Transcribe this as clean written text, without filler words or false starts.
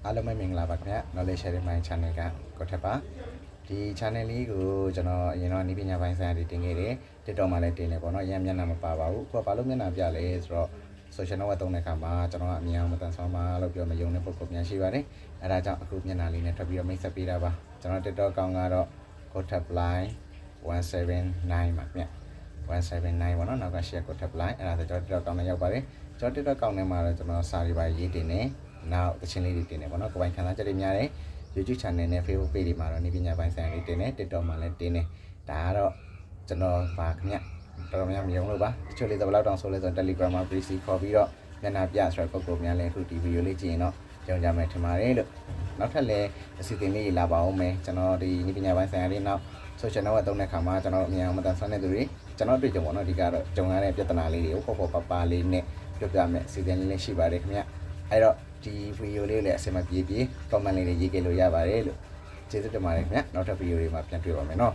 အားလုံးပဲမင်္ဂလာပါခင်ဗျာ Knowledge Sharing My Channel ကကိုထက်ပါဒီ channel လေးကိုကျွန်တော်အရင်တော့နည်းပညာပိုင်းဆိုင်ရာတွေတင်ခဲ့တယ် TikTok မှာလည်းတင်တယ်ပေါ့နော်ရမ်းမျက်နှာမပါပါဘူးအခုကဘာလို့မျက်နှာပြလဲဆိုတော့ social network သုံးတဲ့အခါမှာကျွန်တော်ကအမြင်အောင်မတန်ဆွမ်းပါလို့ပြောမယုံတဲ့ပုံပုံများရှိပါတယ်အဲဒါကြောင့်အခုမျက်နှာလေးနဲ့ထပ်ပြီးတော့မိတ်ဆက်ပေးတာပါကျွန်တော် TikTok ကောင်ကတော့ Kotapline 179ပါခင်ဗျာ179ပေါ့နော်နောက်က share ကိုထပ်လိုက်အဲ့ဒါဆိုကျွန်တော် TikTok ကောင်နဲ့ရောက်ပါတယ်ကျွန်တော် TikTok ကောင်ထဲမှာတော့ကျွန်တော်စာတွေပါရေးတင်နေနောက်တခြင်းလေးတွေတင်နေပေါ့နော်ကိုယ်ပိုင်ခံစားချက်တွေများတယ် YouTube channel နဲ့ Facebook page တွေမှာတော့နေပညာပိုင်းဆိုင်ရာတွေတင်နေ TikTok မှာလည်းတင်နေဒါကတော့ကျွန်တော်ပါခင်ဗျတော်တော်များများမယုံလို့ပါတချို့လေးတော့ဘယ်လောက်တောင်ဆိုလဲဆိုတော့ Telegram မှာ PC ခေါ်ပြီးတော့မျက်နှာပြဆိုတော့ပုံပုံများလဲအခုဒီဗီဒီယိုလေးကြည့်ရင်တော့ကြုံကြမယ်ထင်ပါတယ်လို့နောက်ထပ်လည်းအစီအစဉ်လေးလာပါအောင်မယ်ကျွန်တော်ဒီနေပညာပိုင်းဆိုင်ရာတွေနောက် social network သုံးတဲ့အခါမှာကျွန်တော်အမြင်အောင်မတန်ဆွမ်းတဲ့သူတွေကျွန်တော်တွေ့ကြုံပေါ့နော်ဒီကတော့ကြုံရတဲ့ပြဿနာလေးတွေကိုပေါ့ပေါ့ပါလေးနဲ့ပြောပြမယ်အစီအစဉ်လေးလည်းရှိပါတယ်ခင်ဗျအဲ့တော့ဒီဗီဒီယိုလေးလည်းအဆင်မပြေ comment လေးတွေရေးခဲ့လို့ရပါတယ်လို့ကျေးဇူးတင်ပါတယ်ခင်ဗျနောက်ထပ်ဗီဒီယိုတွေမှာပြန်တွေ့ပါမယ်နော်